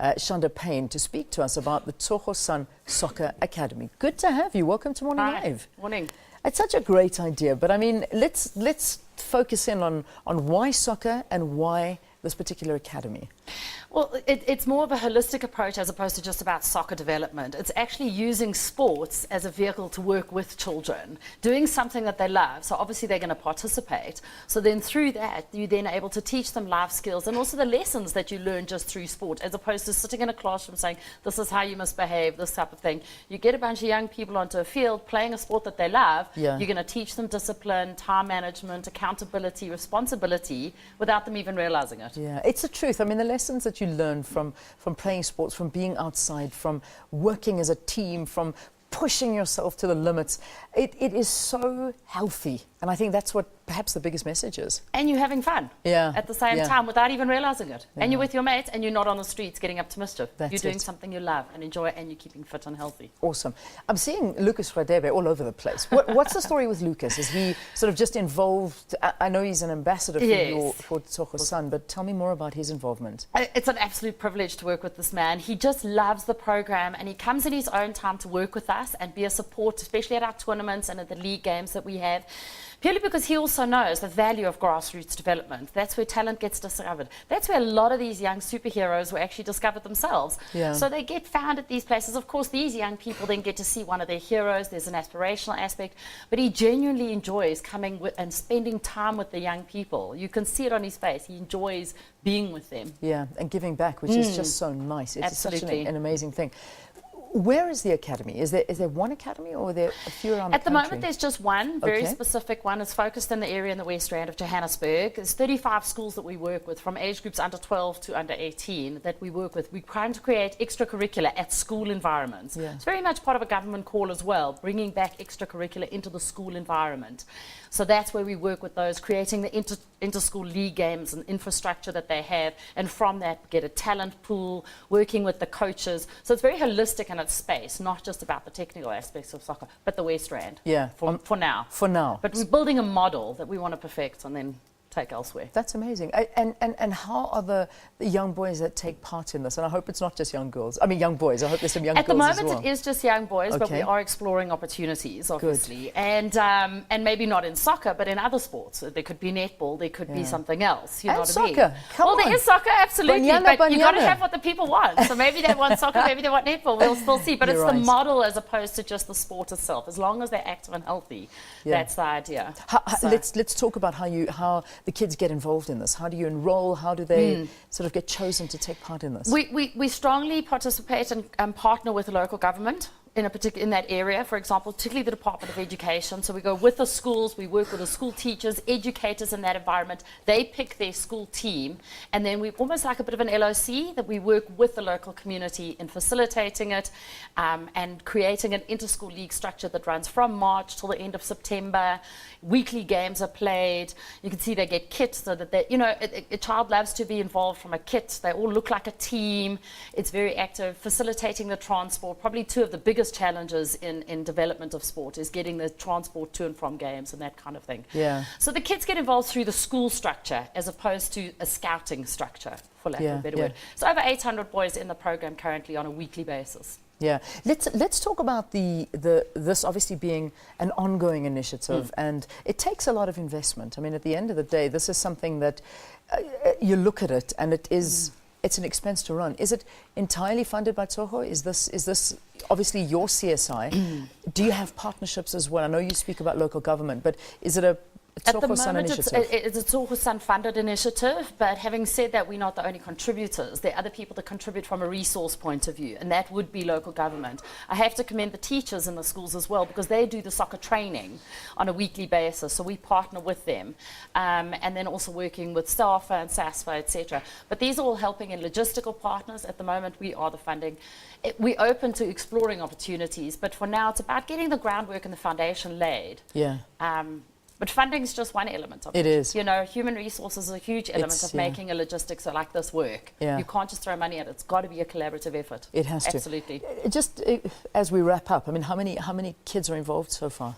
Shanda Payne, to speak to us about the Tsogo Sun Soccer Academy. Good to have you. Welcome to Morning Live. Morning. It's such a great idea, but I mean, let's focus in on why soccer and why this particular academy. Well, it's more of a holistic approach as opposed to just about soccer development. It's actually using sports as a vehicle to work with children, doing something that they love. So obviously they're going to participate. So then through that, you're then able to teach them life skills and also the lessons that you learn just through sport, as opposed to sitting in a classroom saying, this is how you must behave, this type of thing. You get a bunch of young people onto a field playing a sport that they love. Yeah. You're going to teach them discipline, time management, accountability, responsibility without them even realizing it. Yeah, it's the truth. I mean, the lessons that you learn from playing sports, from being outside, from working as a team, from pushing yourself to the limits, it is so healthy. And I think that's what perhaps the biggest message is. And you're having fun at the same time without even realizing it. Yeah. And you're with your mates and you're not on the streets getting up to mischief. You're doing something you love and enjoy, and you're keeping fit and healthy. Awesome. I'm seeing Lucas Radebe all over the place. What's the story with Lucas? Is he sort of just involved? I know he's an ambassador for Tsogo Sun, but tell me more about his involvement. It's an absolute privilege to work with this man. He just loves the program and he comes in his own time to work with us and be a support, especially at our tournaments and at the league games that we have. Purely because he also knows the value of grassroots development. That's where talent gets discovered. That's where a lot of these young superheroes were actually discovered themselves. Yeah. So they get found at these places. Of course, these young people then get to see one of their heroes. There's an aspirational aspect. But he genuinely enjoys coming and spending time with the young people. You can see it on his face. He enjoys being with them. Yeah, and giving back, which is just so nice. It's such an amazing thing. Where is the academy? Is there one academy, or are there a few around the country? At the moment, there's just one, very specific one. It's focused in the area in the West Rand of Johannesburg. There's 35 schools that we work with, from age groups under 12 to under 18 that we work with. We're trying to create extracurricular at school environments. Yeah. It's very much part of a government call as well, bringing back extracurricular into the school environment. So that's where we work with those, creating the inter-school league games and infrastructure that they have, and from that get a talent pool, working with the coaches. So it's very holistic in its space, not just about the technical aspects of soccer, but the West Rand. Yeah, for now. For now. But we're building a model that we want to perfect and then take elsewhere. That's amazing. And how are the young boys that take part in this? And I hope it's not just young girls. I mean, young boys. I hope there's some young girls as well. At the moment, it is just young boys, but we are exploring opportunities, obviously. And maybe not in soccer, but in other sports. There could be netball, there could be something else. You know what I mean? Come on. There is soccer, absolutely. But you've got to have what the people want. So maybe they want soccer, maybe they want netball. We'll still see. But it's the model as opposed to just the sport itself. As long as they're active and healthy, that's the idea. Let's talk about how the kids get involved in this. How do you enroll? How do they sort of get chosen to take part in this? We strongly participate and partner with the local government in that area, for example, particularly the Department of Education. So we go with the schools, we work with the school teachers, educators in that environment. They pick their school team, and then we almost like a bit of an LOC that we work with the local community in facilitating it and creating an inter-school league structure that runs from March till the end of September. Weekly games are played. You can see they get kits so that a child loves to be involved from a kit. They all look like a team. It's very active, facilitating the transport. Probably two of the biggest challenges in development of sport is getting the transport to and from games and that kind of thing. Yeah. So the kids get involved through the school structure as opposed to a scouting structure, for lack of a better word. So over 800 boys in the program currently on a weekly basis. Yeah, let's talk about this obviously being an ongoing initiative, and it takes a lot of investment. I mean, at the end of the day, this is something that you look at it, and it's an expense to run. Is it entirely funded by Tsogo? Is this obviously your CSI? Do you have partnerships as well? I know you speak about local government, but is it a Tsogo Sun initiative? It's a Tsogo Sun funded initiative, but having said that, we're not the only contributors. There are other people that contribute from a resource point of view, and that would be local government. I have to commend the teachers in the schools as well, because they do the soccer training on a weekly basis, so we partner with them, and then also working with SAFA and SASFA, etc. But these are all helping in logistical partners. At the moment, we are the funding. We're open to exploring opportunities, but for now, it's about getting the groundwork and the foundation laid. Yeah. But funding is just one element of it. It is. You know, human resources is a huge element of making a logistics like this work. Yeah. You can't just throw money at it. It's got to be a collaborative effort. It has to. Absolutely. Just as we wrap up, I mean, how many kids are involved so far?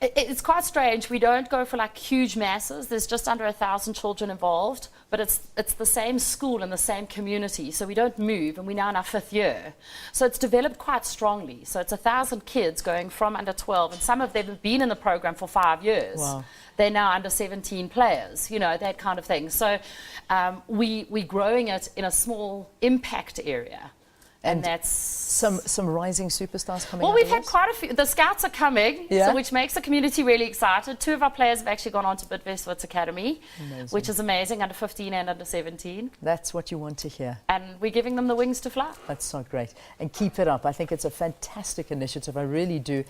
It's quite strange. We don't go for like huge masses. There's just under 1,000 children involved, but it's the same school in the same community. So we don't move, and we're now in our 5th year. So it's developed quite strongly. So it's 1,000 kids going from under 12, and some of them have been in the program for 5 years. Wow. They're now under 17 players, you know, that kind of thing. So we're growing it in a small impact area. And that's some rising superstars coming. Well, out we've of had this? quite a few. The scouts are coming, Yeah. so which makes the community really excited. 2 of our players have actually gone on to Bidvest Academy, which is amazing, under 15 and under 17. That's what you want to hear. And we're giving them the wings to fly. That's so great. And keep it up. I think it's a fantastic initiative. I really do.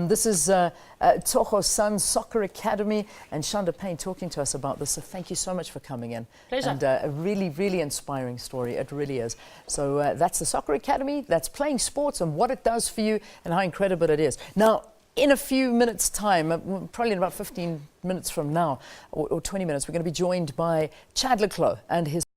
This is Tsogo Sun Soccer Academy, and Shanda Payne talking to us about this. So thank you so much for coming in. Pleasure. And a really, really inspiring story. It really is. So that's the Soccer Academy. That's playing sports and what it does for you and how incredible it is. Now, in a few minutes' time, probably in about 15 minutes from now, or 20 minutes, we're going to be joined by Chad Leclos and his